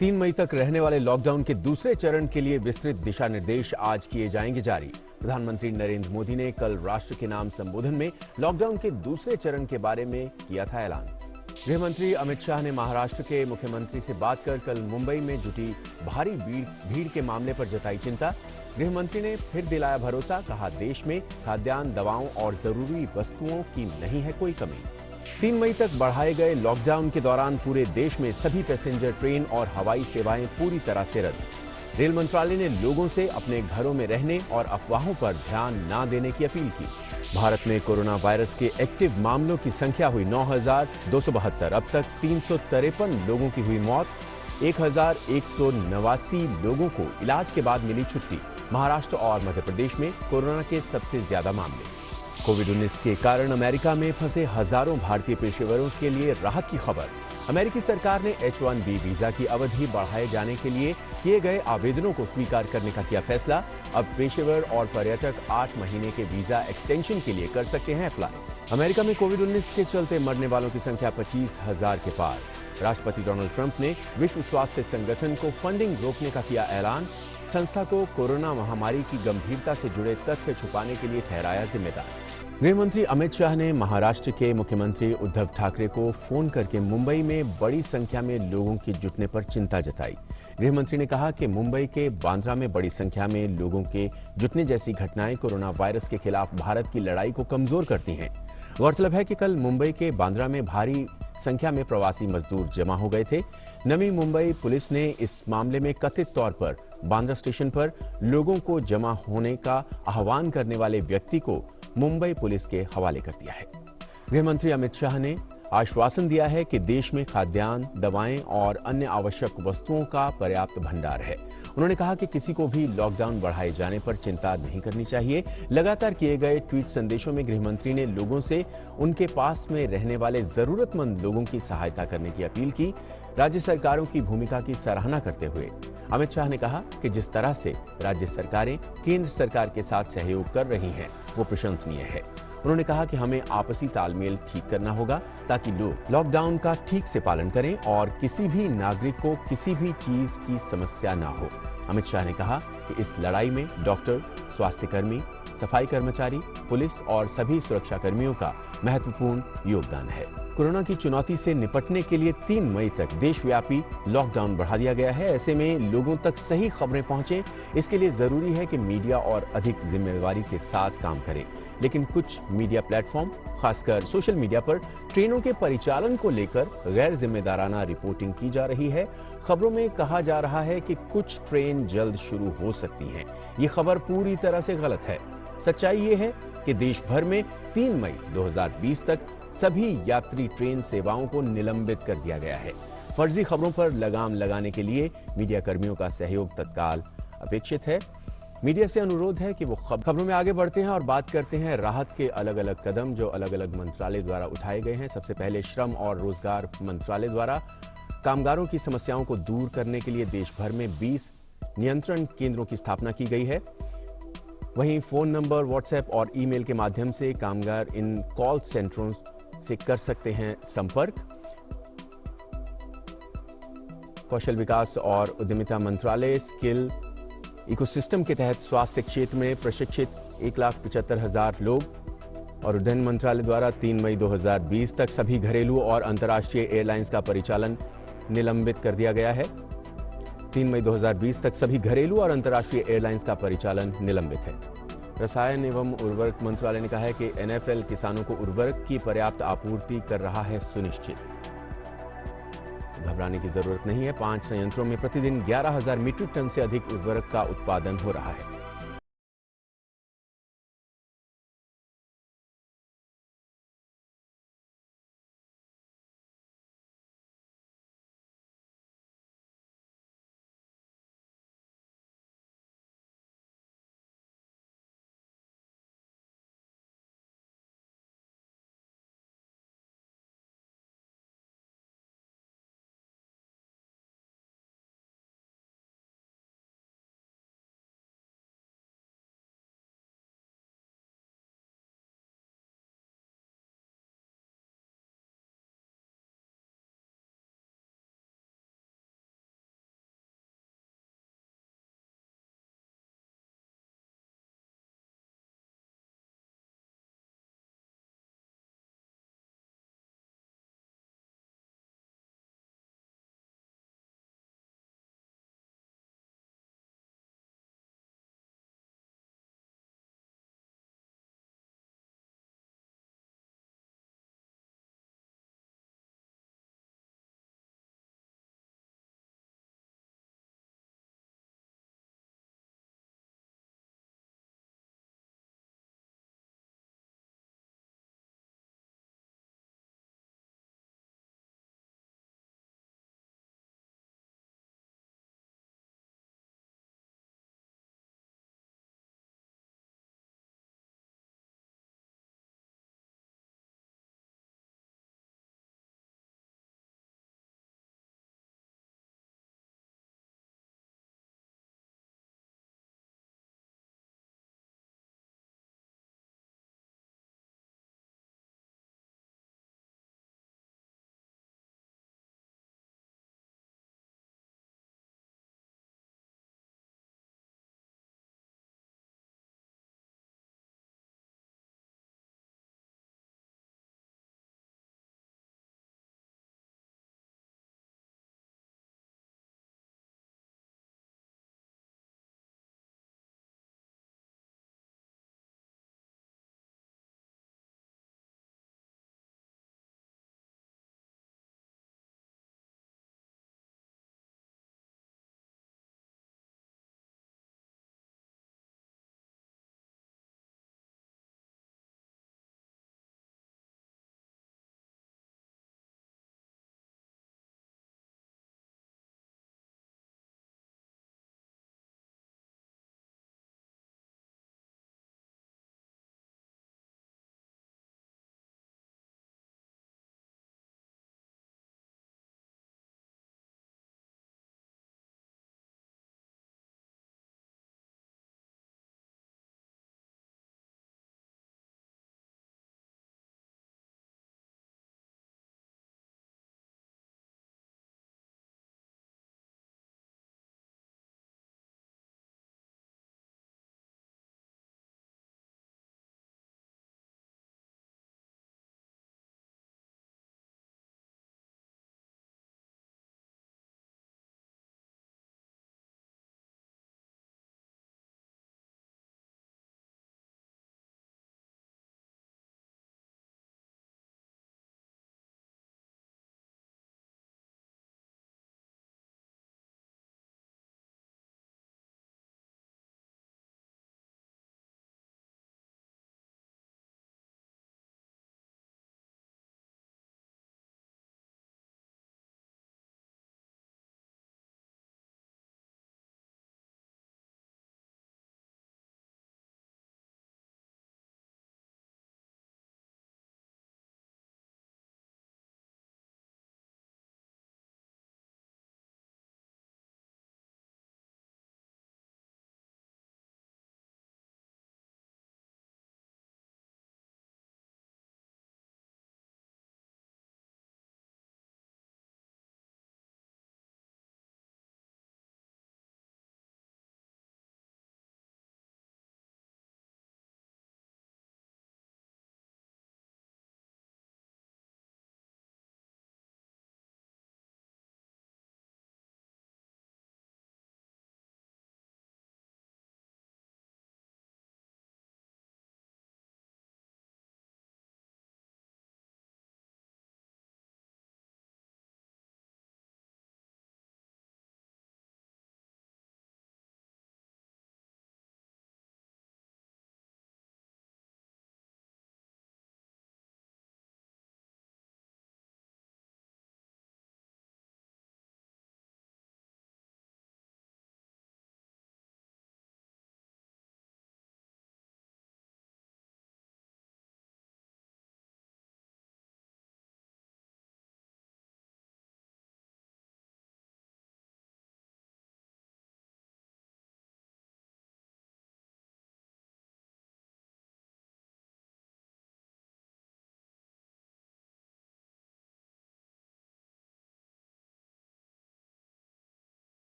3 मई तक रहने वाले लॉकडाउन के दूसरे चरण के लिए विस्तृत दिशा निर्देश आज किए जाएंगे जारी। प्रधानमंत्री नरेंद्र मोदी ने कल राष्ट्र के नाम संबोधन में लॉकडाउन के दूसरे चरण के बारे में किया था ऐलान। गृह मंत्री अमित शाह ने महाराष्ट्र के मुख्यमंत्री से बात कर कल मुंबई में जुटी भारी भीड़ के मामले पर जताई चिंता। गृह मंत्री ने फिर दिलाया भरोसा, कहा देश में खाद्यान्न, दवाओं और जरूरी वस्तुओं की नहीं है कोई कमी। 3 मई तक बढ़ाए गए लॉकडाउन के दौरान पूरे देश में सभी पैसेंजर ट्रेन और हवाई सेवाएं पूरी तरह से रद्द। रेल मंत्रालय ने लोगों से अपने घरों में रहने और अफवाहों पर ध्यान न देने की अपील की। भारत में कोरोना वायरस के एक्टिव मामलों की संख्या हुई 9,272। अब तक 353 लोगों की हुई मौत, 1,189 लोगों को इलाज के बाद मिली छुट्टी। महाराष्ट्र और मध्य प्रदेश में कोरोना के सबसे ज्यादा मामले। कोविड-19 के कारण अमेरिका में फंसे हजारों भारतीय पेशेवरों के लिए राहत की खबर। अमेरिकी सरकार ने H-1B वीजा की अवधि बढ़ाए जाने के लिए किए गए आवेदनों को स्वीकार करने का किया फैसला। अब पेशेवर और पर्यटक 8 महीने के वीजा एक्सटेंशन के लिए कर सकते हैं अप्लाई। अमेरिका में कोविड-19 के चलते मरने वालों की संख्या 25,000 के पार। राष्ट्रपति डोनाल्ड ट्रंप ने विश्व स्वास्थ्य संगठन को फंडिंग रोकने का किया ऐलान। संस्था को कोरोना महामारी की गंभीरता से जुड़े तथ्य छुपाने के लिए ठहराया जिम्मेदार। गृह मंत्री अमित शाह ने महाराष्ट्र के मुख्यमंत्री उद्धव ठाकरे को फोन करके मुंबई में बड़ी संख्या में लोगों के जुटने पर चिंता जताई। गृह मंत्री ने कहा कि मुंबई के बांद्रा में बड़ी संख्या में लोगों के जुटने जैसी घटनाएं कोरोना वायरस के खिलाफ भारत की लड़ाई को कमजोर करती हैं। गौरतलब है कि कल मुंबई के बांद्रा में भारी संख्या में प्रवासी मजदूर जमा हो गए थे। नवी मुंबई पुलिस ने इस मामले में कथित तौर पर बांद्रा स्टेशन पर लोगों को जमा होने का आह्वान करने वाले व्यक्ति को मुंबई पुलिस के हवाले कर दिया है। गृह मंत्री अमित शाह ने आश्वासन दिया है कि देश में खाद्यान्न, दवाएं और अन्य आवश्यक वस्तुओं का पर्याप्त भंडार है। उन्होंने कहा कि किसी को भी लॉकडाउन बढ़ाए जाने पर चिंता नहीं करनी चाहिए। लगातार किए गए ट्वीट संदेशों में गृह मंत्री ने लोगों से उनके पास में रहने वाले जरूरतमंद लोगों की सहायता करने की अपील की। राज्य सरकारों की भूमिका की सराहना करते हुए अमित शाह ने कहा कि जिस तरह से राज्य सरकारें केंद्र सरकार के साथ सहयोग कर रही हैं, वो प्रशंसनीय है। उन्होंने कहा कि हमें आपसी तालमेल ठीक करना होगा ताकि लोग लॉकडाउन का ठीक से पालन करें और किसी भी नागरिक को किसी भी चीज की समस्या ना हो। अमित शाह ने कहा कि इस लड़ाई में डॉक्टर, स्वास्थ्य कर्मी, सफाई कर्मचारी, पुलिस और सभी सुरक्षा कर्मियों का महत्वपूर्ण योगदान है। कोरोना की चुनौती से निपटने के लिए 3 मई तक देशव्यापी लॉकडाउन बढ़ा दिया गया है। ऐसे में लोगों तक सही खबरें पहुंचे, इसके लिए जरूरी है कि मीडिया और अधिक जिम्मेदारी के साथ काम करे। लेकिन कुछ मीडिया प्लेटफॉर्म, खासकर सोशल मीडिया पर ट्रेनों के परिचालन को लेकर गैर जिम्मेदाराना रिपोर्टिंग की जा रही है। खबरों में कहा जा रहा है कि कुछ ट्रेन जल्द शुरू हो सकती हैं। ये खबर पूरी तरह से गलत है। सच्चाई ये है कि देश भर में 3 मई 2020 तक सभी यात्री ट्रेन सेवाओं को निलंबित कर दिया गया है। फर्जी खबरों पर लगाम लगाने के लिए मीडिया कर्मियों का सहयोग तत्काल अपेक्षित है। मीडिया से अनुरोध है कि वो खबरों में आगे बढ़ते हैं और बात करते हैं राहत के अलग अलग कदम जो अलग अलग मंत्रालय द्वारा उठाए गए हैं। सबसे पहले श्रम और रोजगार मंत्रालय द्वारा कामगारों की समस्याओं को दूर करने के लिए देश भर में 20 नियंत्रण केंद्रों की स्थापना की गई है। वहीं फोन नंबर, व्हाट्सएप और ईमेल के माध्यम से कामगार इन कॉल सेंटरों से कर सकते हैं संपर्क। कौशल विकास और उद्यमिता मंत्रालय स्किल इकोसिस्टम के तहत स्वास्थ्य क्षेत्र में प्रशिक्षित 1,75,000 लोग। और उड्डयन मंत्रालय द्वारा 3 मई 2020 तक सभी घरेलू और अंतर्राष्ट्रीय एयरलाइंस का परिचालन निलंबित कर दिया गया है। 3 मई 2020 तक सभी घरेलू और अंतर्राष्ट्रीय एयरलाइंस का परिचालन निलंबित है। रसायन एवं उर्वरक मंत्रालय ने कहा है कि NFL किसानों को उर्वरक की पर्याप्त आपूर्ति कर रहा है सुनिश्चित। घबराने की जरूरत नहीं है। 5 संयंत्रों में प्रतिदिन 11,000 मीट्रिक टन से अधिक उर्वरक का उत्पादन हो रहा है।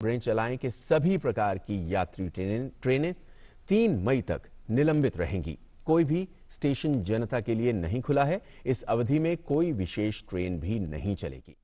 खबरें चलाएं कि सभी प्रकार की यात्री ट्रेनें 3 मई तक निलंबित रहेंगी। कोई भी स्टेशन जनता के लिए नहीं खुला है। इस अवधि में कोई विशेष ट्रेन भी नहीं चलेगी।